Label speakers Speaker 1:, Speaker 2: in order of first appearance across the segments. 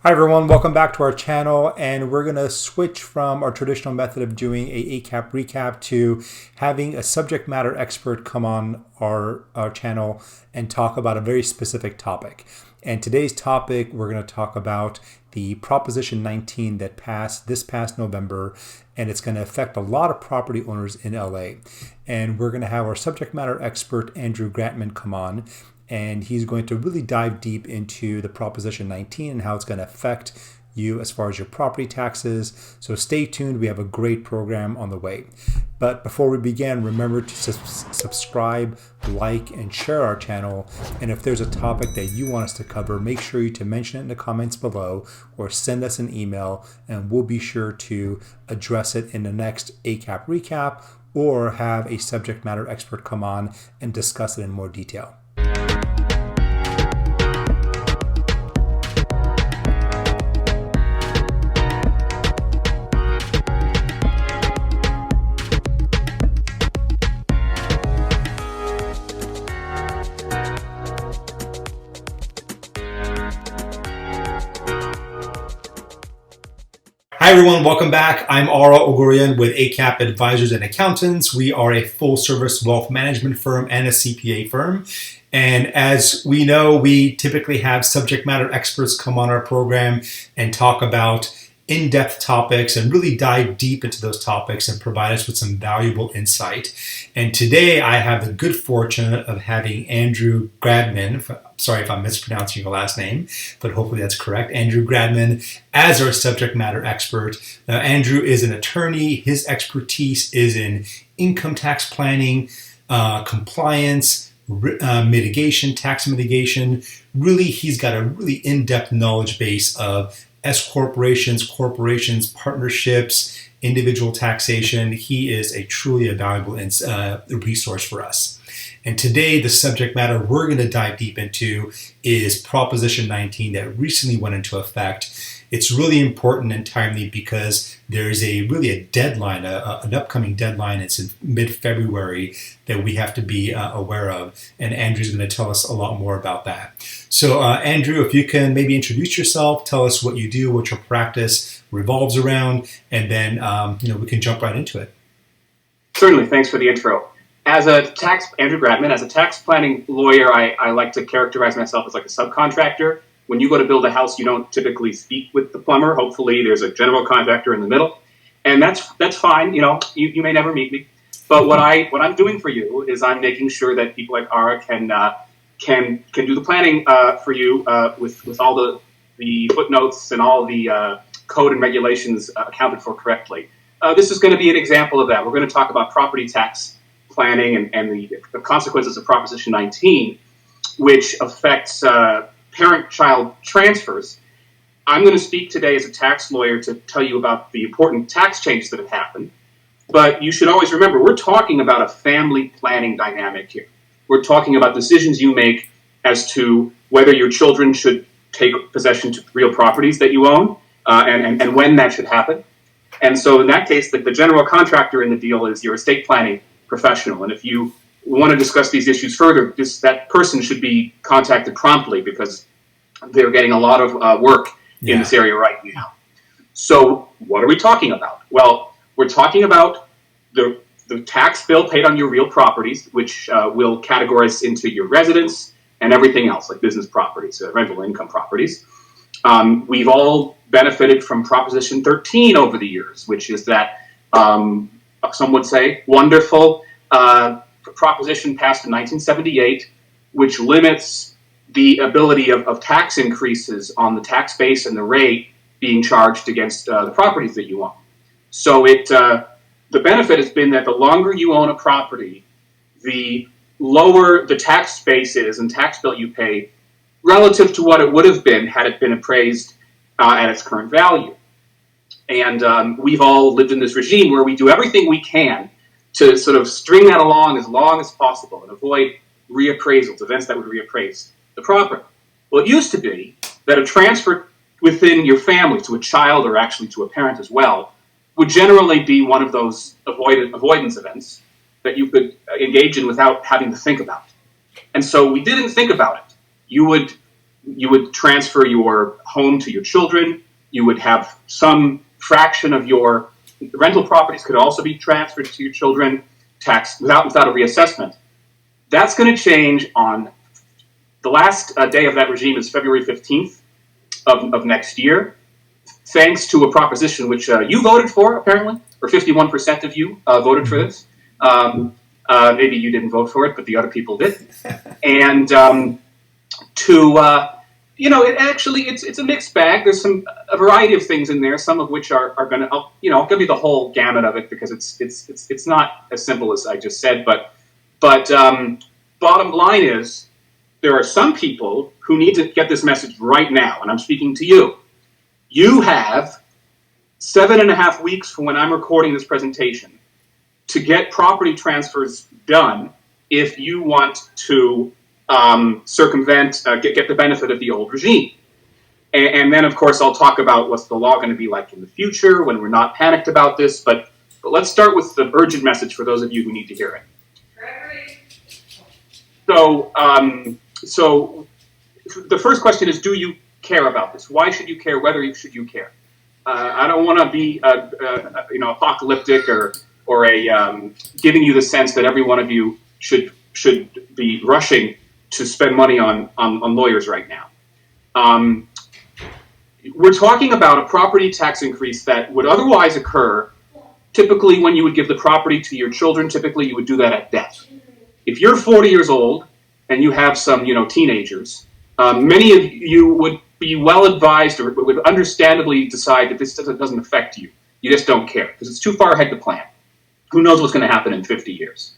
Speaker 1: Hi everyone, welcome back to our channel, and we're going to switch from our traditional method of doing a ACAP recap to having a subject matter expert come on our channel and talk about a very specific topic. And today's topic, we're going to talk about the Proposition 19 that passed this past November, and it's going to affect a lot of property owners in LA. And we're going to have our subject matter expert, Andrew Gradman, come on, and he's going to really dive deep into the Proposition 19 and how it's going to affect you as far as your property taxes. So stay tuned. We have a great program on the way. But before we begin, remember to subscribe, like, and share our channel. And if there's a topic that you want us to cover, make sure you to mention it in the comments below or send us an email, and we'll be sure to address it in the next ACAP recap or have a subject matter expert come on and discuss it in more detail. Hi everyone, welcome back. I'm Ara Ogurian with ACAP Advisors and Accountants. We are a full-service wealth management firm and a CPA firm. And as we know, we typically have subject matter experts come on our program and talk about in-depth topics and really dive deep into those topics and provide us with some valuable insight. And today I have the good fortune of having Andrew Gradman, sorry if I'm mispronouncing your last name, but hopefully that's correct, Andrew Gradman, as our subject matter expert. Now, Andrew is an attorney. His expertise is in income tax planning, compliance, mitigation, tax mitigation. Really, he's got a really in-depth knowledge base of S corporations, corporations, partnerships, individual taxation. He is truly a valuable resource for us. And today, the subject matter we're going to dive deep into is Proposition 19 that recently went into effect. It's really important and timely because there's really a deadline, an upcoming deadline. It's in mid-February that we have to be aware of. And Andrew's going to tell us a lot more about that. So Andrew, if you can maybe introduce yourself, tell us what you do, what your practice revolves around, and then we can jump right into it.
Speaker 2: Certainly, thanks for the intro. Andrew Gradman, as a tax planning lawyer, I like to characterize myself as like a subcontractor. When you go to build a house, you don't typically speak with the plumber. Hopefully, there's a general contractor in the middle, and that's fine. You may never meet me, but what I'm doing for you is I'm making sure that people like Ara can do the planning for you with all the footnotes and all the code and regulations accounted for correctly. This is going to be an example of that. We're going to talk about property tax planning and the consequences of Proposition 19, which affects parent-child transfers. I'm going to speak today as a tax lawyer to tell you about the important tax changes that have happened. But you should always remember, we're talking about a family planning dynamic here. We're talking about decisions you make as to whether your children should take possession of real properties that you own and when that should happen. And so in that case, the general contractor in the deal is your estate planning professional. And if you want to discuss these issues further, that person should be contacted promptly because they're getting a lot of work in this area right now. So what are we talking about? Well, we're talking about the tax bill paid on your real properties, which will categorize into your residence and everything else, like business properties, rental income properties. We've all benefited from Proposition 13 over the years, which is that, some would say, wonderful proposition passed in 1978, which limits the ability of tax increases on the tax base and the rate being charged against the properties that you own. So the benefit has been that the longer you own a property, the lower the tax base is and tax bill you pay relative to what it would have been had it been appraised at its current value. And we've all lived in this regime where we do everything we can to sort of string that along as possible and avoid reappraisals, events that would reappraise the property. Well, it used to be that a transfer within your family to a child or actually to a parent as well would generally be one of those avoidance events that you could engage in without having to think about it. And so we didn't think about it. You would You would transfer your home to your children. You would have some fraction of your rental properties could also be transferred to your children, taxed without a reassessment. That's going to change on the last day of that regime is February 15th of next year, thanks to a proposition which you voted for, apparently, or 51% of you voted for this. Maybe you didn't vote for it, but the other people did. And it's a mixed bag. There's a variety of things in there, some of which are going to, I'll give you the whole gamut of it because it's not as simple as I just said. But bottom line is, there are some people who need to get this message right now, and I'm speaking to you. You have 7.5 weeks from when I'm recording this presentation to get property transfers done if you want to circumvent, get the benefit of the old regime. And then, of course, I'll talk about what's the law going to be like in the future when we're not panicked about this. But let's start with the urgent message for those of you who need to hear it. So the first question is, do you care about this? Why should you care? Should you care? I don't want to be apocalyptic or giving you the sense that every one of you should be rushing to spend money on lawyers right now. We're talking about a property tax increase that would otherwise occur typically when you would give the property to your children. Typically, you would do that at death. If you're 40 years old and you have some, teenagers, many of you would be well advised or would understandably decide that this doesn't affect you. You just don't care because it's too far ahead to plan. Who knows what's going to happen in 50 years?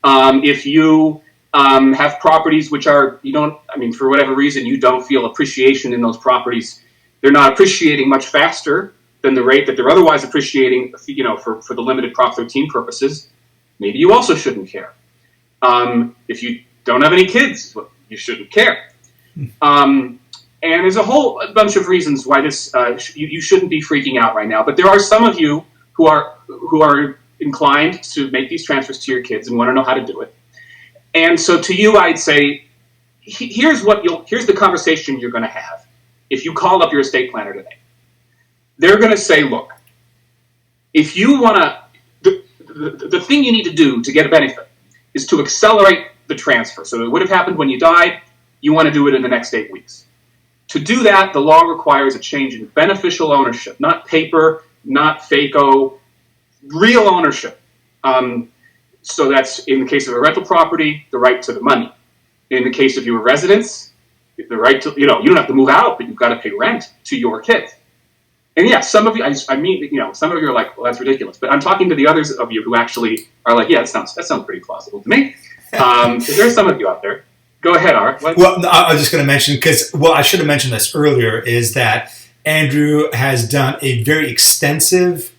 Speaker 2: If you have properties which are, for whatever reason, you don't feel appreciation in those properties, they're not appreciating much faster than the rate that they're otherwise appreciating, for the limited Prop 13 purposes, maybe you also shouldn't care. If you don't have any kids, well, you shouldn't care. And there's a whole bunch of reasons why this you shouldn't be freaking out right now. But there are some of you who are inclined to make these transfers to your kids and want to know how to do it. And so to you, I'd say, here's the conversation you're going to have if you call up your estate planner today. They're going to say, look, if you want to, the thing you need to do to get a benefit is to accelerate the transfer. So it would have happened when you died. You want to do it in the next 8 weeks. To do that, the law requires a change in beneficial ownership, not paper, not FACO, real ownership. So that's, in the case of a rental property, the right to the money. In the case of your residence, the right to, you don't have to move out, but you've got to pay rent to your kids. And yeah, some of you, some of you are like, well, that's ridiculous. But I'm talking to the others of you who actually are like, yeah, that sounds pretty plausible to me. There's some of you out there. Go ahead, Art.
Speaker 1: Well, I was just going to mention, I should have mentioned this earlier, is that Andrew has done a very extensive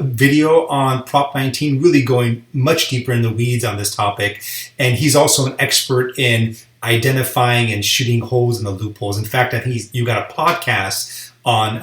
Speaker 1: video on Prop 19, really going much deeper in the weeds on this topic. And he's also an expert in identifying and shooting holes in the loopholes. In fact, I think you got a podcast on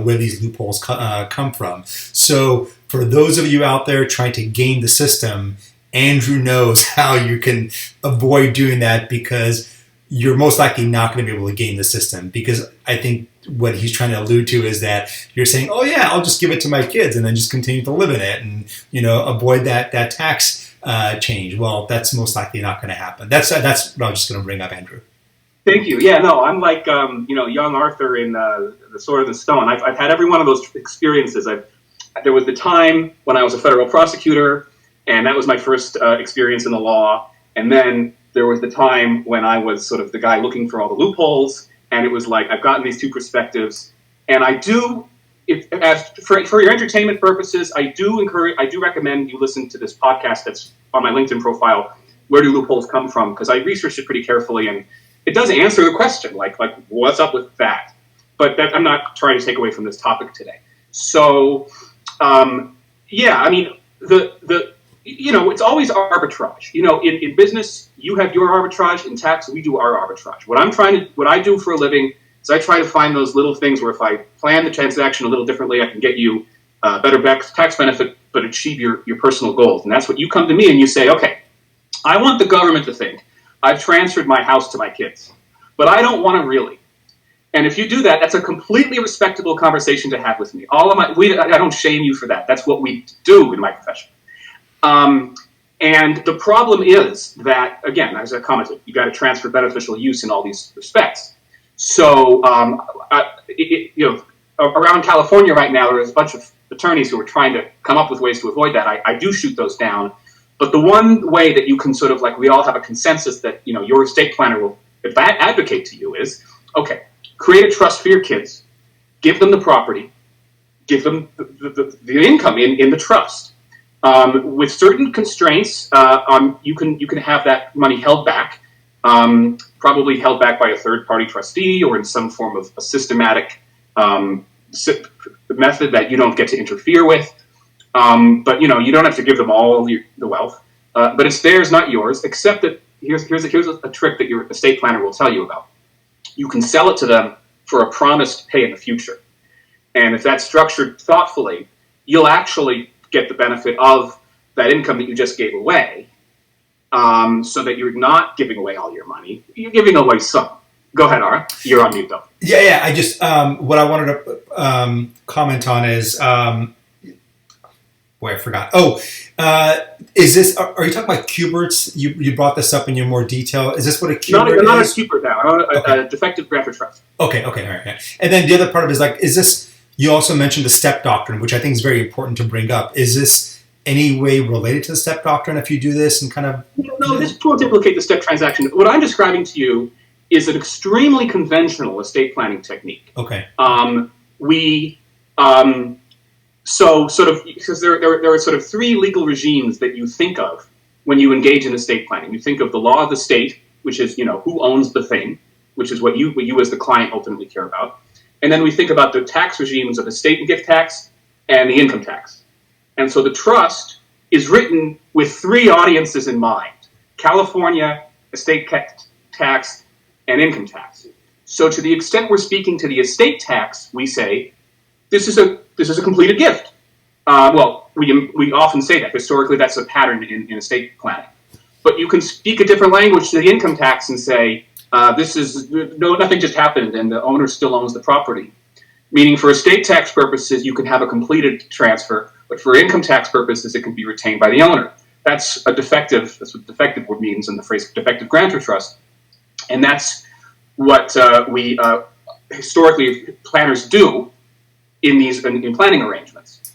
Speaker 1: where these loopholes come from. So for those of you out there trying to game the system, Andrew knows how you can avoid doing that, because you're most likely not going to be able to game the system. Because I think what he's trying to allude to is that you're saying, oh yeah, I'll just give it to my kids and then just continue to live in it and, avoid that tax change. Well, that's most likely not going to happen. That's what I was just going to bring up, Andrew.
Speaker 2: Thank you. Yeah, no, I'm like, young Arthur in The Sword and the Stone. I've had every one of those experiences. There was the time when I was a federal prosecutor, and that was my first experience in the law. And then there was the time when I was sort of the guy looking for all the loopholes, and it was like, I've gotten these two perspectives. And I do, for your entertainment purposes, I do recommend you listen to this podcast that's on my LinkedIn profile, Where Do Loopholes Come From? Because I researched it pretty carefully, and it does answer the question, like what's up with that? But I'm not trying to take away from this topic today. So, it's always arbitrage. In business, you have your arbitrage. In tax, we do our arbitrage. What I do for a living is I try to find those little things where if I plan the transaction a little differently, I can get you a better tax benefit, but achieve your personal goals. And that's what you come to me and you say, okay, I want the government to think I've transferred my house to my kids. but I don't want to really. And if you do that, that's a completely respectable conversation to have with me. I don't shame you for that. That's what we do in my profession. And the problem is that, again, as I commented, you got to transfer beneficial use in all these respects. So, around California right now, there's a bunch of attorneys who are trying to come up with ways to avoid that. I do shoot those down. But the one way that you can sort of we all have a consensus that, your estate planner will advocate to you is, okay, create a trust for your kids, give them the property, give them the income in the trust. With certain constraints, you can have that money held back, probably held back by a third-party trustee or in some form of a systematic method that you don't get to interfere with. But you don't have to give them all the wealth. But it's theirs, not yours. Except that here's a trick that your estate planner will tell you about. You can sell it to them for a promise to pay in the future, and if that's structured thoughtfully, you'll actually get the benefit of that income that you just gave away, so that you're not giving away all your money. You're giving away some. Go ahead, Ara. You're on mute, though.
Speaker 1: Yeah. I just what I wanted to comment on is I forgot. Is this? Are you talking about Cuberts? You brought this up in more detail. Is this what a Cubert is?
Speaker 2: Not a Cubert now. A defective grantor trust.
Speaker 1: Okay. All right. Yeah. And then the other part of it is is this? You also mentioned the step doctrine, which I think is very important to bring up. Is this any way related to the step doctrine if you do this and kind of...
Speaker 2: No, this won't implicate the step transaction. What I'm describing to you is an extremely conventional estate planning technique.
Speaker 1: Okay.
Speaker 2: Because there are sort of three legal regimes that you think of when you engage in estate planning. You think of the law of the state, which is, who owns the thing, which is what you as the client ultimately care about. And then we think about the tax regimes of estate and gift tax and the income tax. And so the trust is written with three audiences in mind: California, estate tax, and income tax. So to the extent we're speaking to the estate tax, we say, this is a completed gift. We often say that. Historically, that's a pattern in estate planning. But you can speak a different language to the income tax and say, nothing just happened and the owner still owns the property. Meaning for estate tax purposes, you can have a completed transfer, but for income tax purposes, it can be retained by the owner. That's what defective means in the phrase defective grantor trust. And that's what we historically planners do in planning arrangements.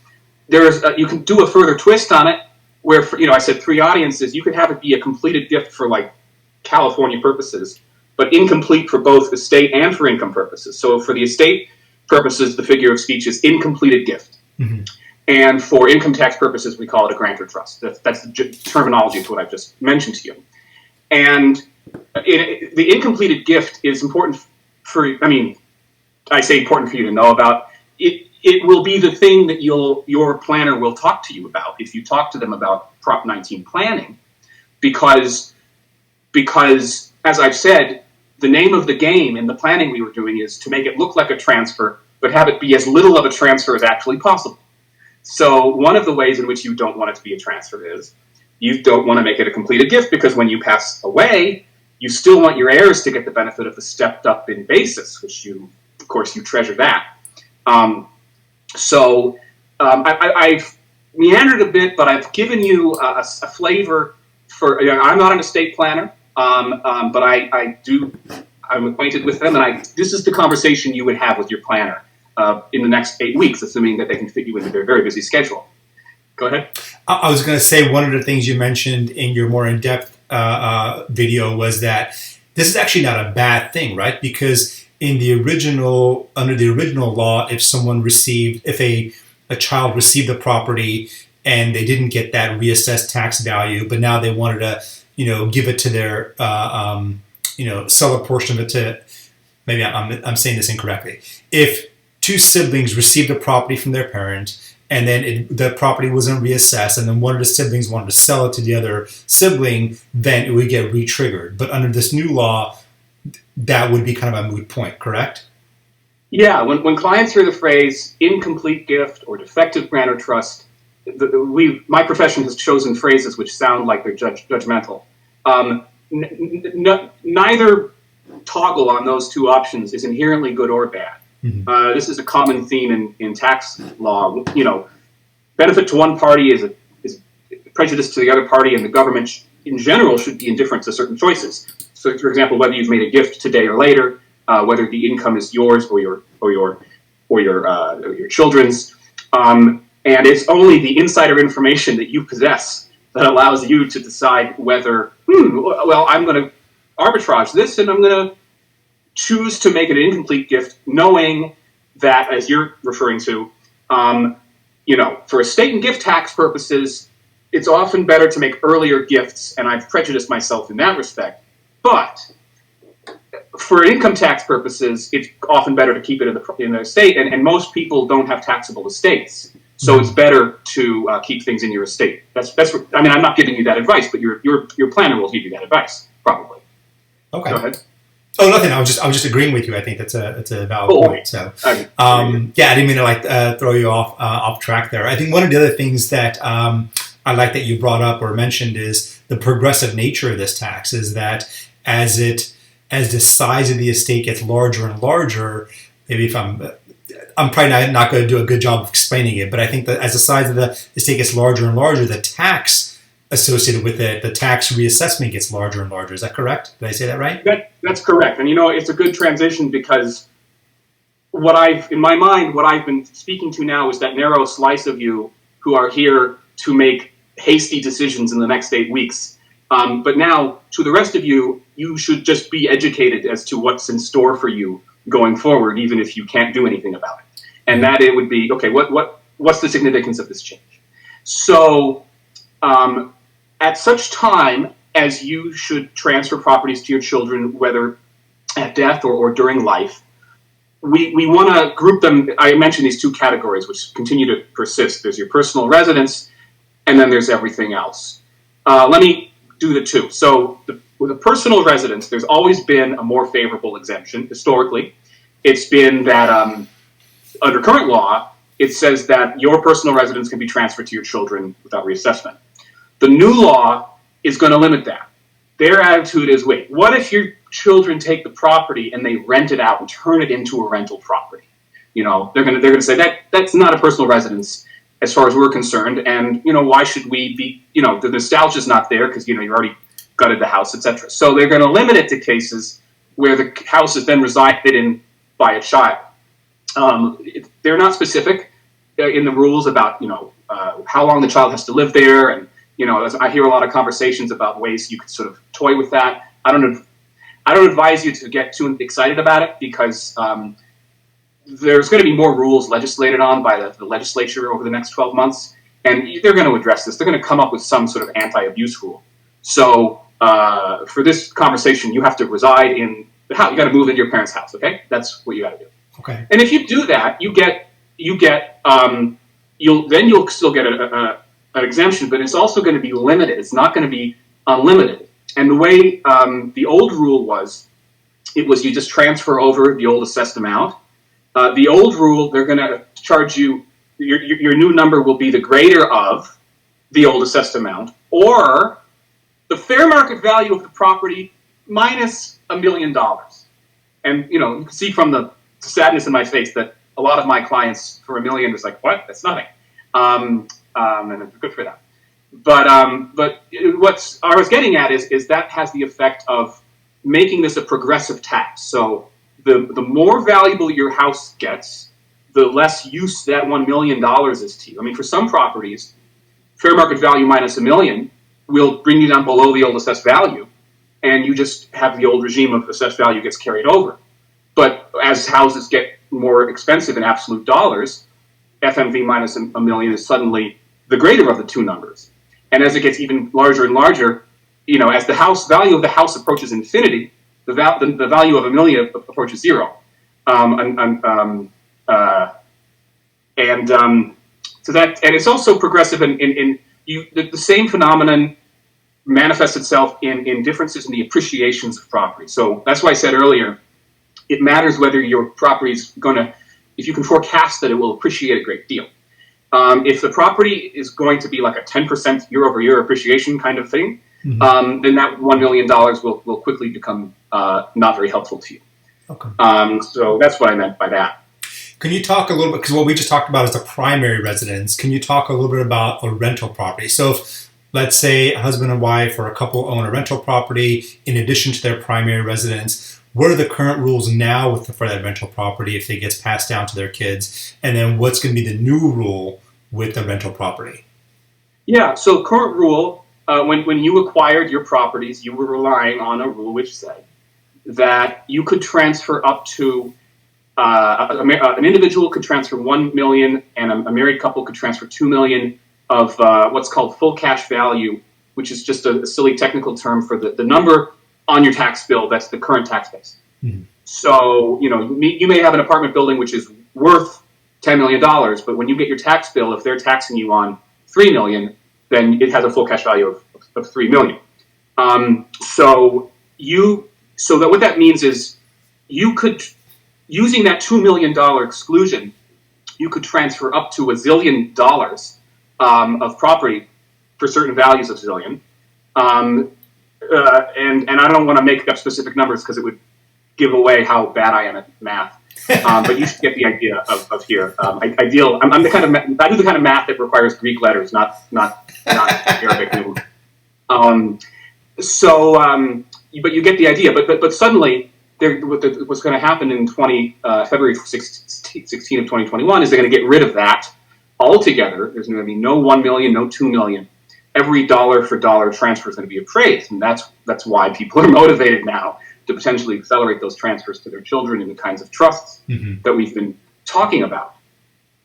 Speaker 2: You can do a further twist on it where, I said three audiences. You could have it be a completed gift for California purposes, but incomplete for both estate and for income purposes. So for the estate purposes, the figure of speech is incompleted gift. Mm-hmm. And for income tax purposes, we call it a grantor trust. That's the terminology to what I've just mentioned to you. And the incompleted gift is important I say important for you to know about. It will be the thing that your planner will talk to you about if you talk to them about Prop 19 planning, because as I've said, the name of the game in the planning we were doing is to make it look like a transfer, but have it be as little of a transfer as actually possible. So one of the ways in which you don't want it to be a transfer is you don't want to make it a completed gift, because when you pass away, you still want your heirs to get the benefit of the stepped up in basis, which you treasure that. I've meandered a bit, but I've given you a flavor for. I'm not an estate planner, but I'm acquainted with them, and this is the conversation you would have with your planner in the next 8 weeks, assuming that they can fit you into their very busy schedule. Go ahead.
Speaker 1: I was going to say, one of the things you mentioned in your more in-depth video was that this is actually not a bad thing, right? Because under the original law, if a child received the property and they didn't get that reassessed tax value, but now they wanted to, give it to their, sell a portion of it to, maybe I'm saying this incorrectly. If two siblings received the property from their parent, and then the property wasn't reassessed, and then one of the siblings wanted to sell it to the other sibling, then it would get re-triggered. But under this new law, that would be kind of a moot point, correct?
Speaker 2: Yeah, when clients hear the phrase incomplete gift or defective grantor trust, my profession has chosen phrases which sound like they're judgmental. Neither toggle on those two options is inherently good or bad. This is a common theme in tax law. Benefit to one party is prejudice to the other party, and the government in general should be indifferent to certain choices. So, for example, whether you've made a gift today or later, whether the income is yours or your children's, and it's only the insider information that you possess that allows you to decide whether, well, I'm going to arbitrage this, and I'm going to choose to make it an incomplete gift, knowing that, as you're referring to, for estate and gift tax purposes, it's often better to make earlier gifts, and I've prejudiced myself in that respect. But for income tax purposes, it's often better to keep it in the estate, and most people don't have taxable estates, so it's better to keep things in your estate. I mean, I'm not giving you that advice, but your planner will give you that advice, probably.
Speaker 1: Okay.
Speaker 2: Go ahead.
Speaker 1: Oh, nothing. I was just agreeing with you. I think that's a valid point. So, yeah, I didn't mean to throw you off track there. I think one of the other things that I like that you brought up or mentioned is the progressive nature of this tax. Is that as the size of the estate gets larger and larger, maybe if I'm probably not going to do a good job of explaining it, but I think that as the size of the estate gets larger and larger, the tax associated with it, the tax reassessment gets larger and larger. Is that correct? Did I say that right?
Speaker 2: That's correct. And it's a good transition, because in my mind, what I've been speaking to now is that narrow slice of you who are here to make hasty decisions in the next 8 weeks. But now, to the rest of you, you should just be educated as to what's in store for you going forward, even if you can't do anything about it. And that it would be, okay, what's the significance of this change? So, at such time as you should transfer properties to your children, whether at death or during life, we want to group them. I mentioned these two categories, which continue to persist. There's your personal residence, and then there's everything else. Let me do the two. So with a personal residence, there's always been a more favorable exemption historically. It's been that under current law, it says that your personal residence can be transferred to your children without reassessment. The new law is going to limit that. Their attitude is, wait, what if your children take the property and they rent it out and turn it into a rental property? They're going to say that's not a personal residence as far as we're concerned, and why should we be? The nostalgia's not there because you already gutted the house, etc. So they're going to limit it to cases where the house has been resided in by a child. They're not specific in the rules about how long the child has to live there, and I hear a lot of conversations about ways you could sort of toy with that. I don't advise you to get too excited about it, because there's going to be more rules legislated on by the legislature over the next 12 months, and they're going to address this. They're going to come up with some sort of anti-abuse rule. So for this conversation, you have to reside in the house. You got to move into your parents' house. Okay, that's what you got to do. Okay. And if you do that, you'll still get an exemption, but it's also going to be limited. It's not going to be unlimited. And the way the old rule was, it was you just transfer over the old assessed amount. The old rule, they're going to charge you, your new number will be the greater of the old assessed amount, or the fair market value of the property minus $1 million. And, you can see from the sadness in my face that a lot of my clients for $1 million was like, what? That's nothing. And it's good for them. But what I was getting at is that has the effect of making this a progressive tax. So the more valuable your house gets, the less use that $1 million is to you. I mean, for some properties, fair market value minus $1 million will bring you down below the old assessed value, and you just have the old regime of assessed value gets carried over. But as houses get more expensive in absolute dollars, FMV minus $1 million is suddenly the greater of the two numbers. And as it gets even larger and larger, as the house value of the house approaches infinity, the value of $1 million approaches zero. So that, and it's also progressive the same phenomenon manifests itself in differences in the appreciations of property. So that's why I said earlier, it matters whether your property is if you can forecast that it will appreciate a great deal. If the property is going to be like a 10% year-over-year appreciation kind of thing, then that $1 million will quickly become not very helpful to you.
Speaker 1: Okay.
Speaker 2: So that's what I meant by that.
Speaker 1: Can you talk a little bit, because what we just talked about is the primary residence. Can you talk a little bit about a rental property? So if, let's say, a husband and wife or a couple own a rental property in addition to their primary residence, what are the current rules now for that rental property if it gets passed down to their kids? And then what's going to be the new rule with the rental property?
Speaker 2: Yeah, so current rule, when you acquired your properties, you were relying on a rule which said that you could transfer up to an individual could transfer $1 million and a married couple could transfer $2 million of what's called full cash value, which is just a silly technical term for the number on your tax bill that's the current tax base. Mm-hmm. So, you may have an apartment building which is worth $10 million, but when you get your tax bill, if they're taxing you on $3 million, then it has a full cash value of $3 million. So that what that means is you could, using that $2 million exclusion, you could transfer up to $1 zillion of property for certain values of zillion. And I don't want to make up specific numbers because it would give away how bad I am at math. But you should get the idea of here. I do the kind of math that requires Greek letters, not Arabic. But you get the idea. But suddenly, what's going to happen in February 16 of 2021 is they're going to get rid of that altogether. There's going to be no 1 million, no 2 million. Every dollar for dollar transfer is going to be appraised, and that's why people are motivated now to potentially accelerate those transfers to their children in the kinds of trusts that we've been talking about.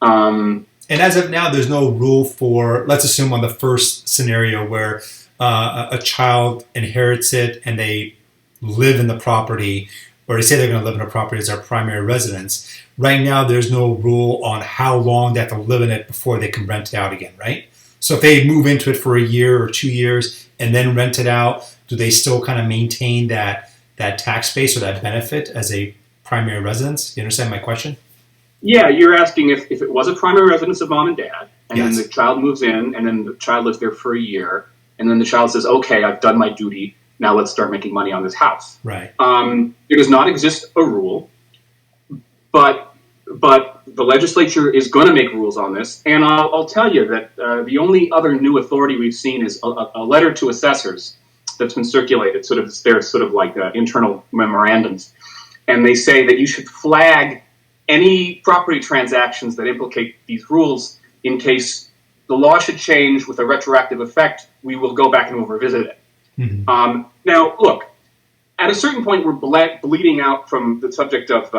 Speaker 1: And as of now, there's no rule for, let's assume on the first scenario where a child inherits it and they live in the property, or they say they're going to live in a property as their primary residence. Right now, there's no rule on how long they have to live in it before they can rent it out again, right? So if they move into it for a year or 2 years and then rent it out, do they still kind of maintain that tax base or that benefit as a primary residence? You understand my question?
Speaker 2: Yeah, you're asking if it was a primary residence of mom and dad, and
Speaker 1: yes.
Speaker 2: Then the child moves in, and then the child lives there for a year, and then the child says, okay, I've done my duty, now let's start making money on this house.
Speaker 1: Right.
Speaker 2: There does not exist a rule, but the legislature is going to make rules on this, and I'll tell you that the only other new authority we've seen is a letter to assessors that's been circulated. They're sort of like internal memorandums, and they say that you should flag any property transactions that implicate these rules in case the law should change with a retroactive effect. We will go back and we'll revisit it. Mm-hmm. Now, look. At a certain point, we're bleeding from the subject of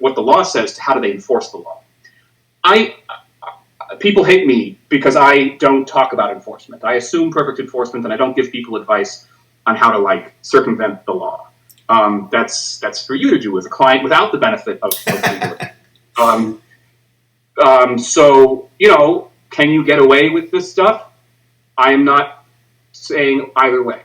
Speaker 2: what the law says to how do they enforce the law. People hate me because I don't talk about enforcement. I assume perfect enforcement, and I don't give people advice on how to circumvent the law. That's for you to do as a client without the benefit of legal. So can you get away with this stuff? I am not saying either way.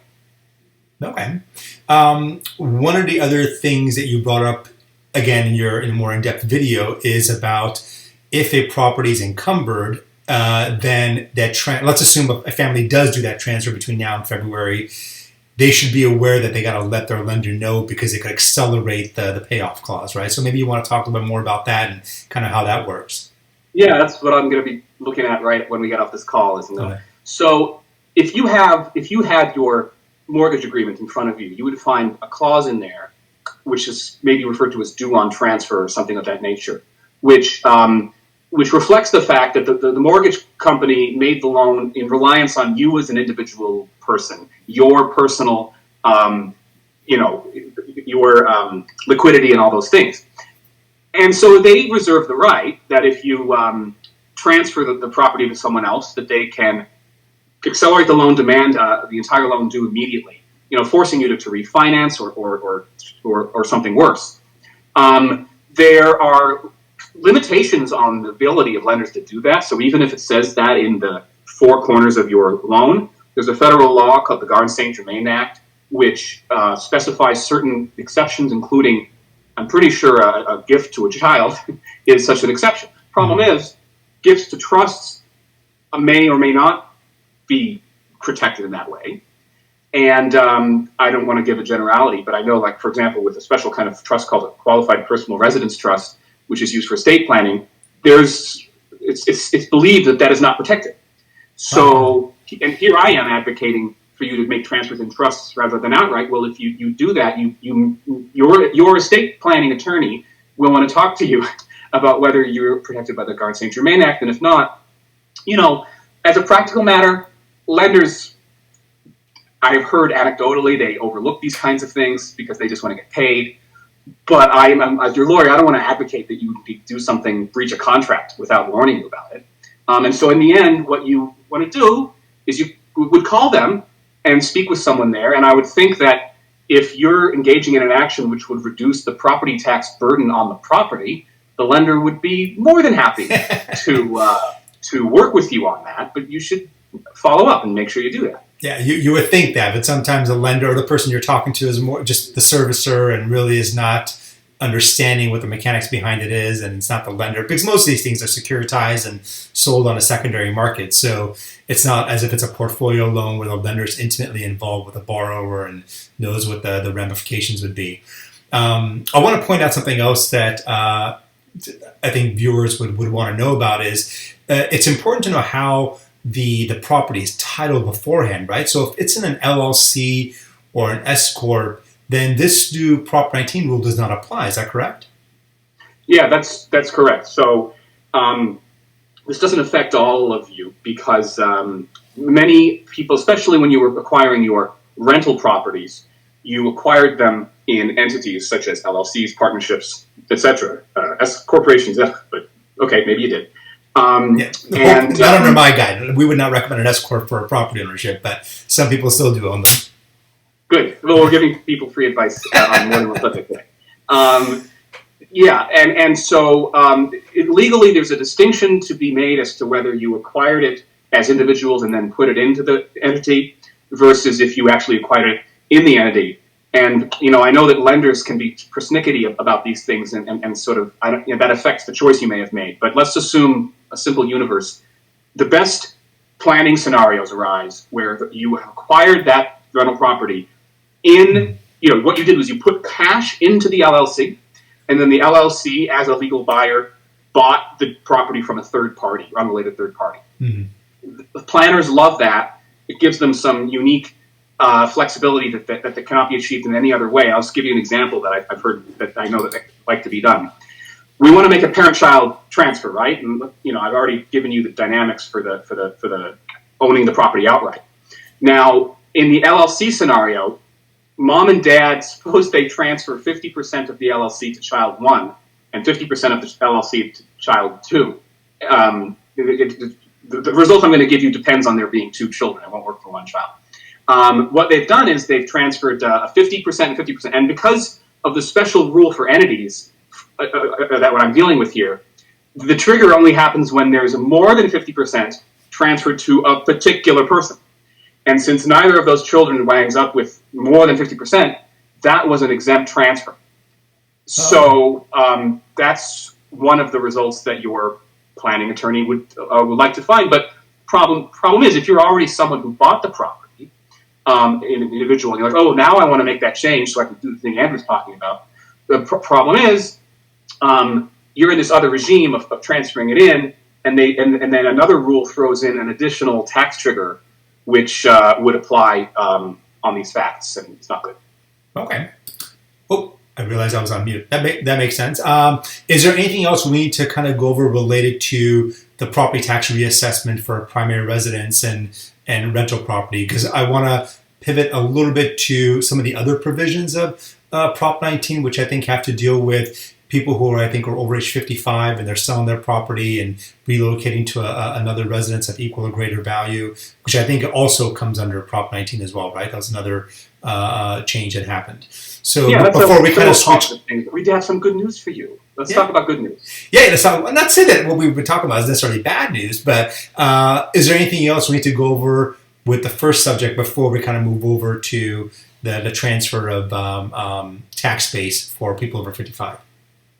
Speaker 1: Okay. One of the other things that you brought up, again, in a more in-depth video is about if a property is encumbered, then let's assume a family does do that transfer between now and February, they should be aware that they got to let their lender know because it could accelerate the payoff clause, right? So maybe you want to talk a little bit more about that and kind of how that works.
Speaker 2: Yeah, that's what I'm going to be looking at right when we get off this call, isn't it? Okay. So if you had your mortgage agreement in front of you, you would find a clause in there, which is maybe referred to as due on transfer or something of that nature, which reflects the fact that the mortgage company made the loan in reliance on you as an individual person, your personal, your liquidity and all those things. And so they reserve the right that if you transfer the property to someone else, that they can accelerate the loan, demand the entire loan due immediately, forcing you to refinance or something worse. There are limitations on the ability of lenders to do that. So even if it says that in the four corners of your loan, there's a federal law called the Garn-St. Germain Act, which specifies certain exceptions, including, I'm pretty sure, a gift to a child is such an exception. Problem is, gifts to trusts may or may not be protected in that way. And I don't want to give a generality, but I know, like, for example, with a special kind of trust called a qualified personal residence trust, which is used for estate planning, it's believed that that is not protected. So, and here I am advocating for you to make transfers in trusts rather than outright. Well, if you do that, your estate planning attorney will want to talk to you about whether you're protected by the Guard St. Germain Act, and if not, as a practical matter, lenders, I've heard anecdotally, they overlook these kinds of things because they just want to get paid. But as your lawyer, I don't want to advocate that you do something, breach a contract without warning you about it. And so in the end, what you want to do is you would call them and speak with someone there. And I would think that if you're engaging in an action which would reduce the property tax burden on the property, the lender would be more than happy to work with you on that. But you should follow up and make sure you do that.
Speaker 1: Yeah, you would think that, but sometimes the lender or the person you're talking to is more just the servicer and really is not understanding what the mechanics behind it is, and it's not the lender, because most of these things are securitized and sold on a secondary market. So it's not as if it's a portfolio loan where the lender is intimately involved with the borrower and knows what the ramifications would be. I want to point out something else that I think viewers would want to know about is it's important to know how the property is titled beforehand, right? So if it's in an LLC or an S corp, then this new Prop 19 rule does not apply. Is that correct?
Speaker 2: Yeah, that's correct. So this doesn't affect all of you because many people, especially when you were acquiring your rental properties, you acquired them in entities such as LLCs, partnerships, etc. S corporations, but okay, maybe you did.
Speaker 1: Not under my guide. We would not recommend an S corp for property ownership, but some people still do own them.
Speaker 2: Good. Well, we're giving people free advice on more than one subject today. So legally, there's a distinction to be made as to whether you acquired it as individuals and then put it into the entity versus if you actually acquired it in the entity. And I know that lenders can be persnickety about these things, and sort of that affects the choice you may have made. But let's assume a simple universe. The best planning scenarios arise where you acquired that rental property in, what you did was you put cash into the LLC, and then the LLC, as a legal buyer, bought the property from a third party, unrelated third party. Mm-hmm. The planners love that. It gives them some unique flexibility that cannot be achieved in any other way. I'll just give you an example that I've heard that I know that they like to be done. We want to make a parent-child transfer, right? And I've already given you the dynamics for the owning the property outright. Now, in the LLC scenario, mom and dad, suppose they transfer 50% of the LLC to child one and 50% of the LLC to child two. The result I'm going to give you depends on there being two children. It won't work for one child. What they've done is they've transferred 50% and 50%. And because of the special rule for entities, that what I'm dealing with here, the trigger only happens when there's more than 50% transferred to a particular person. And since neither of those children winds up with more than 50%, that was an exempt transfer. So that's one of the results that your planning attorney would like to find. But problem is, if you're already someone who bought the property, an individual, and you're like, oh, now I want to make that change so I can do the thing Andrew's talking about. The problem is, you're in this other regime of transferring it in, and then another rule throws in an additional tax trigger, which would apply on these facts, and it's not good.
Speaker 1: Okay. Oh, I realized I was on mute. That makes sense. Is there anything else we need to kind of go over related to the property tax reassessment for primary residence and rental property? Because I want to pivot a little bit to some of the other provisions of Prop 19, which I think have to deal with people who are over age 55 and they're selling their property and relocating to another residence of equal or greater value, which I think also comes under Prop 19 as well, right? That was another change that happened. So before we kind of switch,
Speaker 2: we have some good news for you. Let's talk about good news.
Speaker 1: Yeah, not say that what we've been talking about is necessarily bad news, but is there anything else we need to go over with the first subject before we kind of move over to the transfer of tax base for people over 55?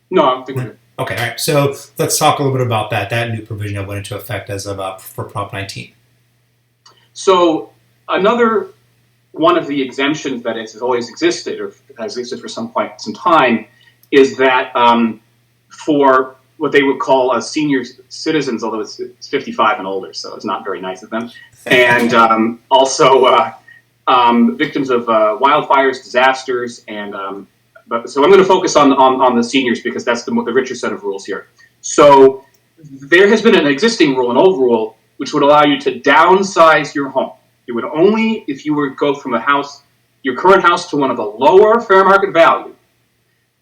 Speaker 2: No, I think we're good.
Speaker 1: Okay, all right. So let's talk a little bit about that new provision that went into effect as of for Prop 19.
Speaker 2: So another one of the exemptions that has always existed, or has existed for some time, is that for what they would call senior citizens, although it's 55 and older, so it's not very nice of them, and also victims of wildfires, disasters, and so I'm going to focus on the seniors because that's the richer set of rules here. So there has been an existing rule, an old rule, which would allow you to downsize your home. It would only, if you were to go from your current house to one of a lower fair market value,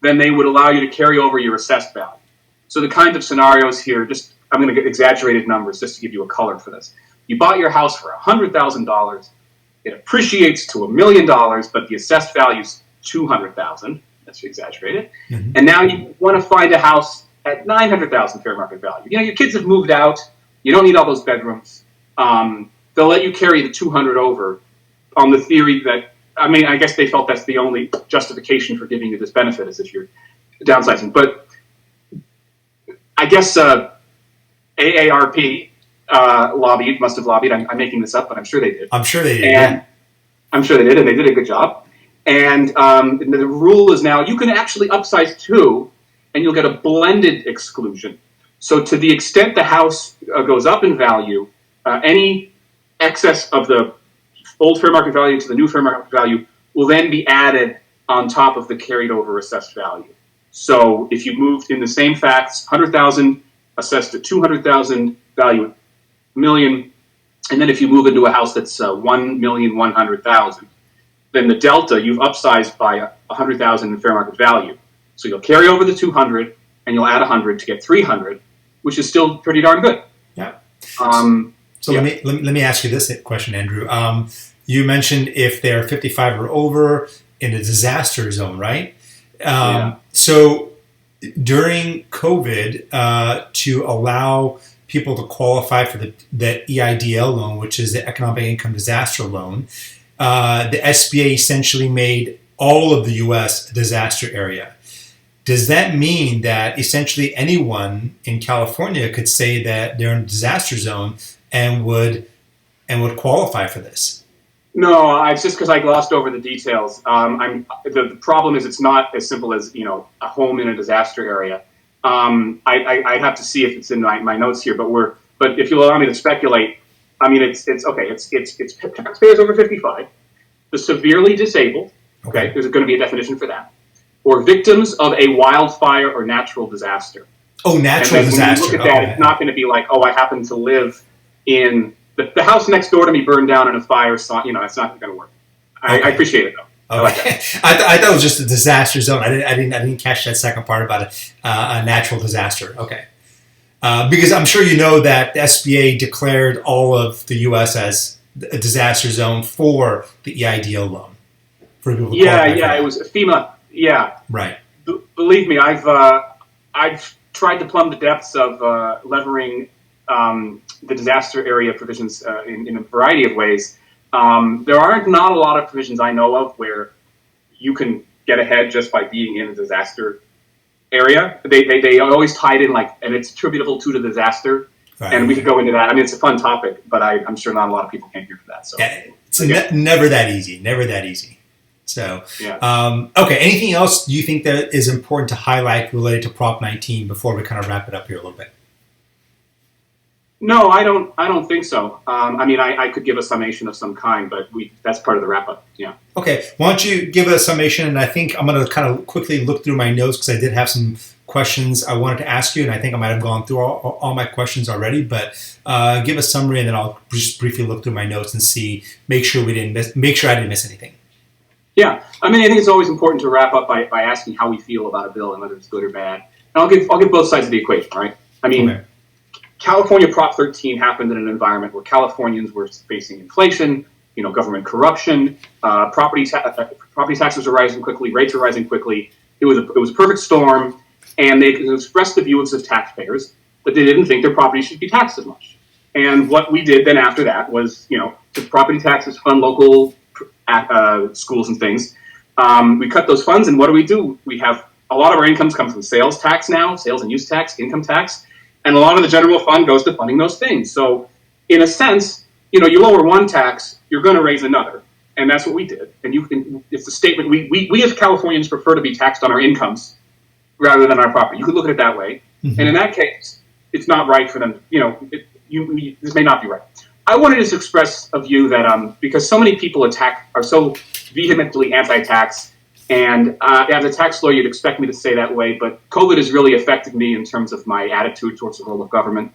Speaker 2: then they would allow you to carry over your assessed value. So the kind of scenarios here, I'm going to get exaggerated numbers just to give you a color for this. You bought your house for $100,000. It appreciates to $1 million, but the assessed value is $200,000. That's exaggerated. Mm-hmm. And now you want to find a house at $900,000 fair market value. You know, your kids have moved out. You don't need all those bedrooms. They'll let you carry the 200 over on the theory that, I guess they felt that's the only justification for giving you this benefit is if you're downsizing. But I guess AARP must have lobbied. I'm making this up, but I'm sure they did.
Speaker 1: I'm sure they did.
Speaker 2: And I'm sure they did, and they did a good job. And the rule is now you can actually upsize too, and you'll get a blended exclusion. So to the extent the house goes up in value, any excess of the old fair market value to the new fair market value will then be added on top of the carried over assessed value. So if you moved in the same facts, 100,000 assessed at 200,000, value $1 million, and then if you move into a house that's 1,100,000, then the delta you've upsized by 100,000 in fair market value. So you'll carry over the 200 and you'll add 100 to get 300, which is still pretty darn good.
Speaker 1: Yeah. So let me ask you this question, Andrew. You mentioned if they're 55 or over in a disaster zone, right? So during COVID, to allow people to qualify for the EIDL loan, which is the Economic Income Disaster Loan, the SBA essentially made all of the U.S. a disaster area. Does that mean that essentially anyone in California could say that they're in a disaster zone and would qualify for this?
Speaker 2: No, it's just because I glossed over the details. The problem is it's not as simple as a home in a disaster area. I have to see if it's in my notes here, but if you'll allow me to speculate, it's okay. It's taxpayers over 55, the severely disabled. Okay, there's going to be a definition for that, or victims of a wildfire or natural disaster.
Speaker 1: Oh, natural disaster.
Speaker 2: When you look at that, it's not going to be like, I happen to live in the house next door to me burned down in a fire. So it's not going to work. I appreciate it though.
Speaker 1: Okay. I thought it was just a disaster zone. I didn't catch that second part about a natural disaster. Okay. Because I'm sure you know that the SBA declared all of the U.S. as a disaster zone for the EIDL loan. For people who
Speaker 2: it was FEMA. Yeah. Right. Believe me, I've tried to plumb the depths of levering the disaster area provisions in a variety of ways. There aren't not a lot of provisions I know of where you can get ahead just by being in a disaster area. They always tied in and it's attributable to the disaster. Right. And we could go into that. It's a fun topic, but I'm sure not a lot of people came here for that. So
Speaker 1: it's never that easy. Never that easy. So, okay. Anything else you think that is important to highlight related to Prop 19 before we kind of wrap it up here a little bit?
Speaker 2: No, I don't think so. I could give a summation of some kind, but that's part of the wrap up. Yeah. Okay.
Speaker 1: Why don't you give a summation? And I think I'm going to kind of quickly look through my notes because I did have some questions I wanted to ask you, and I think I might have gone through all my questions already. But give a summary, and then I'll just briefly look through my notes and make sure I didn't miss anything.
Speaker 2: Yeah. I think it's always important to wrap up by asking how we feel about a bill and whether it's good or bad. And I'll give both sides of the equation, right? Okay. California Prop 13 happened in an environment where Californians were facing inflation, government corruption, property taxes are rising quickly, rates are rising quickly. It was a perfect storm, and they expressed the views of taxpayers that they didn't think their property should be taxed as much. And what we did then after that was, the property taxes fund local schools and things. We cut those funds, and what do? We have a lot of our incomes come from sales tax now, sales and use tax, income tax. And a lot of the general fund goes to funding those things. So in a sense, you lower one tax, you're going to raise another. And that's what we did. And it's a statement, we as Californians prefer to be taxed on our incomes rather than our property. You could look at it that way. Mm-hmm. And in that case, it's not right for them, this may not be right. I wanted to just express a view that because so many people are so vehemently anti-tax, and as a tax lawyer, you'd expect me to say that way, but COVID has really affected me in terms of my attitude towards the role of government.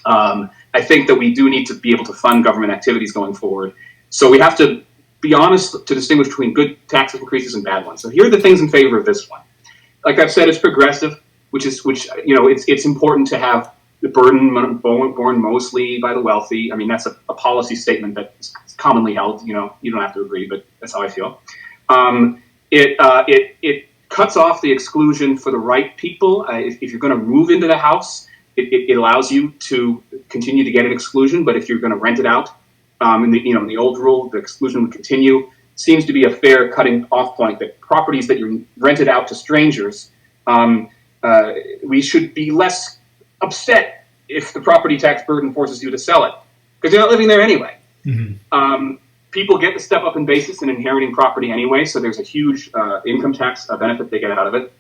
Speaker 2: I think that we do need to be able to fund government activities going forward. So we have to be honest to distinguish between good tax increases and bad ones. So here are the things in favor of this one. Like I've said, it's progressive, which it's important to have the burden borne mostly by the wealthy. I mean, that's a policy statement that's commonly held. You don't have to agree, but that's how I feel. It cuts off the exclusion for the right people. If you're going to move into the house, it allows you to continue to get an exclusion. But if you're going to rent it out, in the old rule, the exclusion would continue. Seems to be a fair cutting off point that properties that you're rented out to strangers, we should be less upset if the property tax burden forces you to sell it, because you're not living there anyway. Mm-hmm. People get the step up in basis in inheriting property anyway, so there's a huge income tax benefit they get out of it.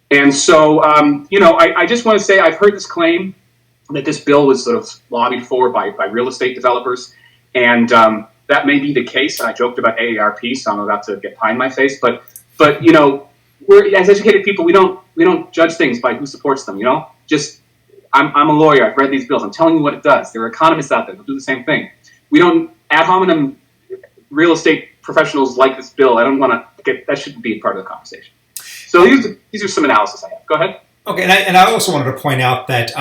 Speaker 2: And so, I just want to say I've heard this claim that this bill was sort of lobbied for by real estate developers, and that may be the case. I joked about AARP, so I'm about to get pie in my face, but we're as educated people, we don't judge things by who supports them. I'm a lawyer. I've read these bills. I'm telling you what it does. There are economists out there who do the same thing. We don't ad hominem real estate professionals like this bill. I don't want to get that. Shouldn't be a part of the conversation. So these are some analysis I have. Go ahead.
Speaker 1: Okay, and I also wanted to point out that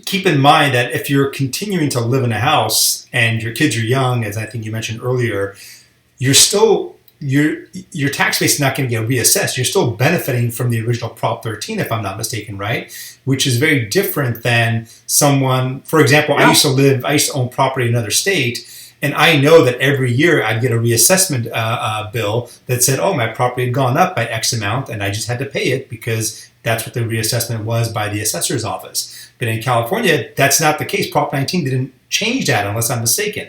Speaker 1: keep in mind that if you're continuing to live in a house and your kids are young, as I think you mentioned earlier, you're still your tax base is not going to get reassessed. You're still benefiting from the original Prop 13, if I'm not mistaken, right? Which is very different than someone, for example, I used to own property in another state, and I know that every year I'd get a reassessment bill that said, oh, my property had gone up by X amount, and I just had to pay it because that's what the reassessment was by the assessor's office. But in California, that's not the case. Prop 19 didn't change that, unless I'm mistaken.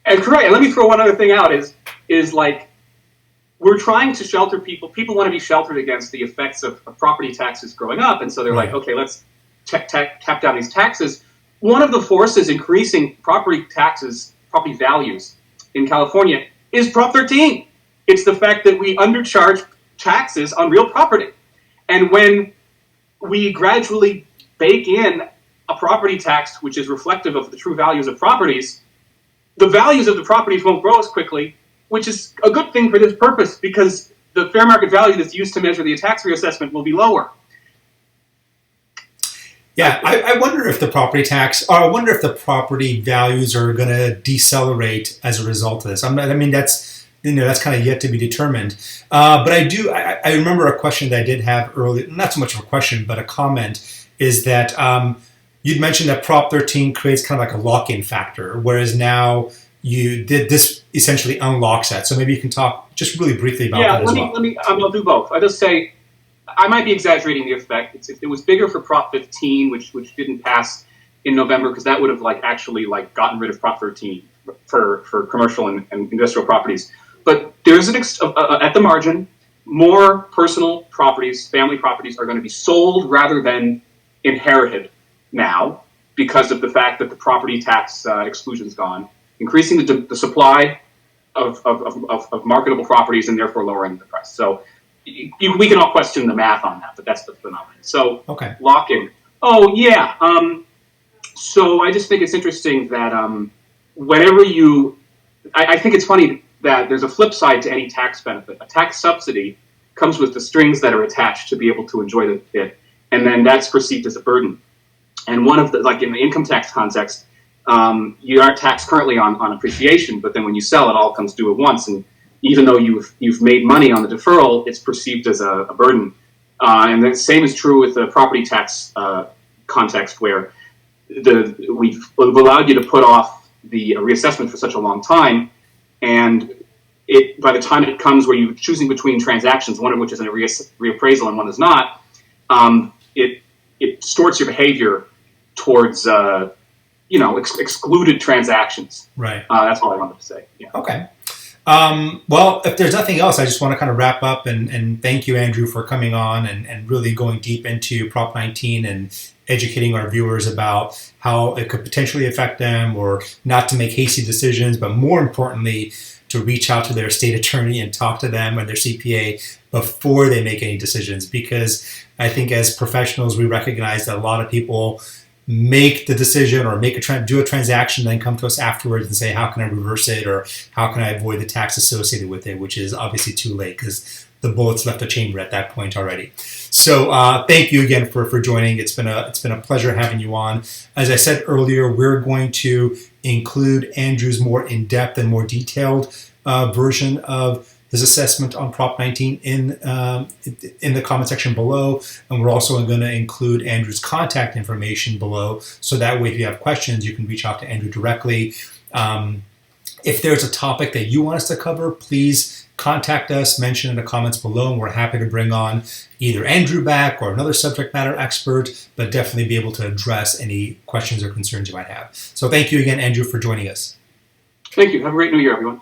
Speaker 2: And correct. And let me throw one other thing out is like, we're trying to shelter people. People want to be sheltered against the effects of property taxes growing up. And so they're like, okay, let's tap down these taxes. One of the forces increasing property taxes, property values in California is Prop 13. It's the fact that we undercharge taxes on real property. And when we gradually bake in a property tax, which is reflective of the true values of properties, the values of the properties won't grow as quickly, which is a good thing for this purpose because the fair market value that's used to measure the tax reassessment will be lower.
Speaker 1: Yeah, I wonder if the property tax, or I wonder if the property values are going to decelerate as a result of this. That's kind of yet to be determined. But I remember a question that I did have earlier, not so much of a question, but a comment, is that you'd mentioned that Prop 13 creates kind of like a lock-in factor, whereas now this essentially unlocks that. So maybe you can talk just really briefly about that as well.
Speaker 2: I'll do both. I'll just say, I might be exaggerating the effect. It was bigger for Prop 15, which didn't pass in November, because that would have actually gotten rid of Prop 13 for commercial and industrial properties. But there's at the margin, more personal properties, family properties are going to be sold rather than inherited now because of the fact that the property tax exclusion is gone, increasing the supply of marketable properties and therefore lowering the price. So we can all question the math on that, but that's the phenomenon. So lock-in. Oh, yeah. So I just think it's interesting that whenever I think it's funny that there's a flip side to any tax benefit. A tax subsidy comes with the strings that are attached to be able to enjoy it, and then that's perceived as a burden. And one of in the income tax context, you aren't taxed currently on appreciation, but then when you sell, it all comes due at once. And even though you've made money on the deferral, it's perceived as a burden. And the same is true with the property tax context, where we've allowed you to put off the reassessment for such a long time, and by the time it comes where you're choosing between transactions, one of which is a reappraisal and one is not, it distorts your behavior towards excluded transactions.
Speaker 1: Right.
Speaker 2: That's all I wanted to say. Yeah.
Speaker 1: Okay. Well, if there's nothing else, I just want to kind of wrap up and thank you, Andrew, for coming on and really going deep into Prop 19 and educating our viewers about how it could potentially affect them, or not to make hasty decisions, but more importantly, to reach out to their state attorney and talk to them and their CPA before they make any decisions. Because I think as professionals, we recognize that a lot of people make the decision or do a transaction, then come to us afterwards and say, how can I reverse it, or how can I avoid the tax associated with it, which is obviously too late because the bullet's left the chamber at that point already. So thank you again for joining. It's been a pleasure having you on. As I said earlier, we're going to include Andrew's more in-depth and more detailed version of his assessment on Prop 19 in the comment section below, and we're also going to include Andrew's contact information below, so that way if you have questions, you can reach out to Andrew directly. If there's a topic that you want us to cover, please contact us, mention in the comments below, and we're happy to bring on either Andrew back or another subject matter expert, but definitely be able to address any questions or concerns you might have. So thank you again, Andrew, for joining us.
Speaker 2: Thank you. Have a great New Year, everyone.